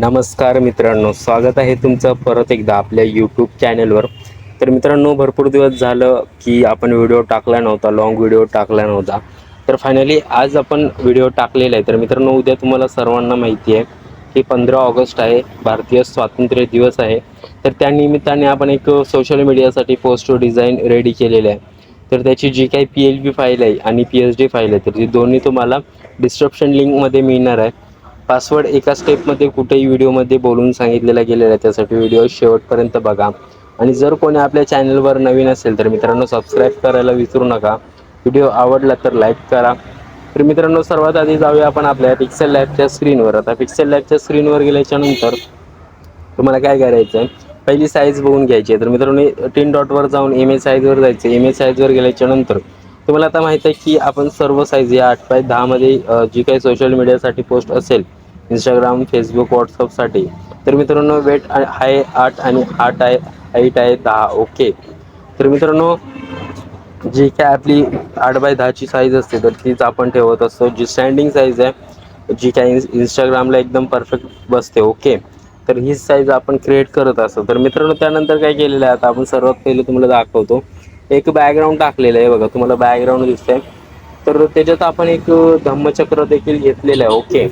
नमस्कार मित्रांनो, स्वागत आहे तुमचं परत एकदा आपल्या यूट्यूब चॅनलवर. तर मित्रांनो, भरपूर दिवस झालं की आपण व्हिडिओ टाकला नव्हता, लॉंग व्हिडिओ टाकला नव्हता. तर फायनली आज आपण व्हिडिओ टाकलेला आहे. तर मित्रांनो, उद्या तुम्हाला सर्वांना माहिती आहे की 15 ऑगस्ट आहे, भारतीय स्वातंत्र्य दिवस आहे. तर त्यानिमित्ताने आपण एक सोशल मीडियासाठी पोस्ट डिझाईन रेडी केलेले आहे. तर त्याची जी काही PLB फाईल आहे आणि PSD फाईल आहे, तर ती दोन्ही तुम्हाला डिस्क्रिप्शन लिंकमध्ये मिळणार आहे. पासवर्ड एका स्टेपमध्ये कुठेही व्हिडिओमध्ये बोलून सांगितलेला गेलेला आहे, त्यासाठी व्हिडिओ शेवटपर्यंत बघा. आणि जर कोणी आपल्या चॅनलवर नवीन असेल तर मित्रांनो, सबस्क्राईब करायला विसरू नका. व्हिडिओ आवडला तर लाईक करा. तर मित्रांनो, सर्वात आधी जाऊया आपण आपल्या पिक्सेल लॅबच्या स्क्रीनवर. आता पिक्सेल लॅबच्या स्क्रीनवर गेल्याच्या नंतर तुम्हाला काय करायचं आहे, पहिली साईज बघून घ्यायची आहे. तर मित्रांनो, 3 डॉटवर जाऊन इमेज साईजवर जायचं. इमेज साईजवर गेल्याच्या नंतर तुम्हाला आता माहीत आहे की आपण सर्व साईज या 8x10 मध्ये जी काही सोशल मीडियासाठी पोस्ट असेल, इंस्टाग्राम, फेसबुक, व्हॉट्सअपसाठी, तर मित्रांनो वेट आहे 8 आणि हाईट आहे 10. ओके. तर मित्रांनो, जी काय आपली 8x10ची साईज असते तर तीच आपण ठेवत असतो. जी स्टँडिंग साईज आहे, जी काय इंस्टाग्रामला एकदम परफेक्ट बसते. ओके. तर ही साईज आपण क्रिएट करत असतो. तर मित्रांनो, त्यानंतर काय केलेलं आहे, आता आपण सर्वात पहिले तुम्हाला दाखवतो. एक बॅकग्राऊंड टाकलेलं आहे बघा, तुम्हाला बॅकग्राऊंड दिसतंय. तर त्याच्यात आपण एक धम्मचक्र देखील घेतलेलं आहे. ओके.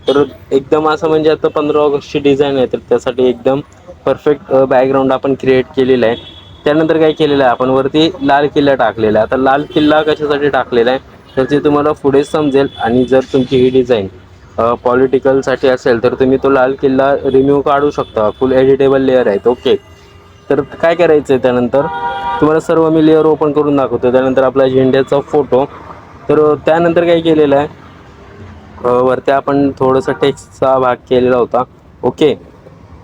तर एकदम असं म्हणजे आता 15 ऑगस्टची डिझाईन आहे, तर त्यासाठी एकदम परफेक्ट बॅकग्राऊंड आपण क्रिएट केलेलं आहे. त्यानंतर काय केलेलं आहे, आपण वरती लाल किल्ला टाकलेला आहे. आता लाल किल्ला कशासाठी टाकलेला आहे तर ते तुम्हाला पुढे समजेल. आणि जर तुमची ही डिझाईन पॉलिटिकलसाठी असेल तर तुम्ही तो लाल किल्ला रिम्यूव्ह काढू शकता. फुल एडिटेबल लेअर आहेत. ओके. तर काय करायचं आहे, त्यानंतर तुम्हाला सर्व मी लेअर ओपन करून दाखवतो. त्यानंतर आपला झेंड्याचा फोटो. तर त्यानंतर काय केलेलं आहे, वरती आपण थोडंसं टेक्स्टचा भाग केलेला होता. ओके.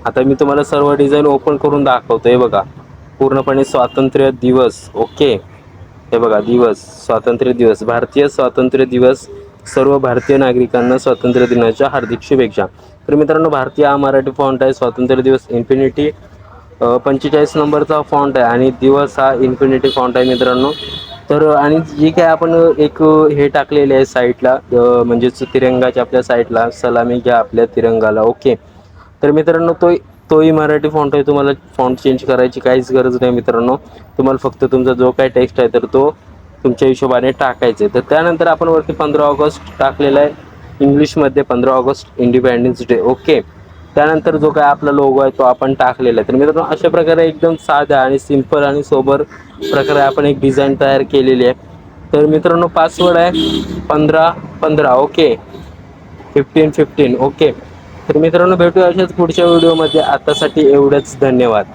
आता मी तुम्हाला सर्व डिझाईन ओपन करून दाखवतो. हे बघा, पूर्णपणे स्वातंत्र्य दिवस. ओके. हे बघा, दिवस, स्वातंत्र्य दिवस, भारतीय स्वातंत्र्य दिवस. सर्व भारतीय नागरिकांना स्वातंत्र्य दिनाच्या हार्दिक शुभेच्छा. तर मित्रांनो, भारतीय हा मराठी फॉन्ट आहे. स्वातंत्र्य दिवस इन्फिनिटी 45 नंबरचा फॉन्ट आहे आणि दिवस हा इन्फिनिटी फॉन्ट आहे मित्रांनो. तर आणि जी काय आपण एक हे टाकलेले आहे साईडला, म्हणजेच तिरंगाच्या आपल्या साईडला सलामी घ्या आपल्या तिरंगाला. ओके. तर मित्रांनो, तोही मराठी फॉन्ट आहे. तुम्हाला फॉन्ट चेंज करायची काहीच गरज नाही मित्रांनो. तुम्हाला फक्त तुमचा जो काय टेक्स्ट आहे तर तो तुमच्या हिशोबाने टाकायचा आहे. तर त्यानंतर आपण वरती 15 ऑगस्ट टाकलेला आहे इंग्लिशमध्ये. 15 ऑगस्ट इंडिपेंडन्स डे. ओके. त्यानंतर जो काय आपला लोगो आहे तो आपण टाकलेला आहे. तर मित्रांनो, अशा प्रकारे एकदम साध्या आणि सिंपल आणि सोबर प्रकारे आपण एक डिझाईन तयार केलेली आहे. तर मित्रांनो, पासवर्ड आहे 15-15. ओके. 15-15. ओके. तर मित्रांनो, भेटूया अशाच पुढच्या व्हिडिओमध्ये. आतासाठी एवढंच. धन्यवाद.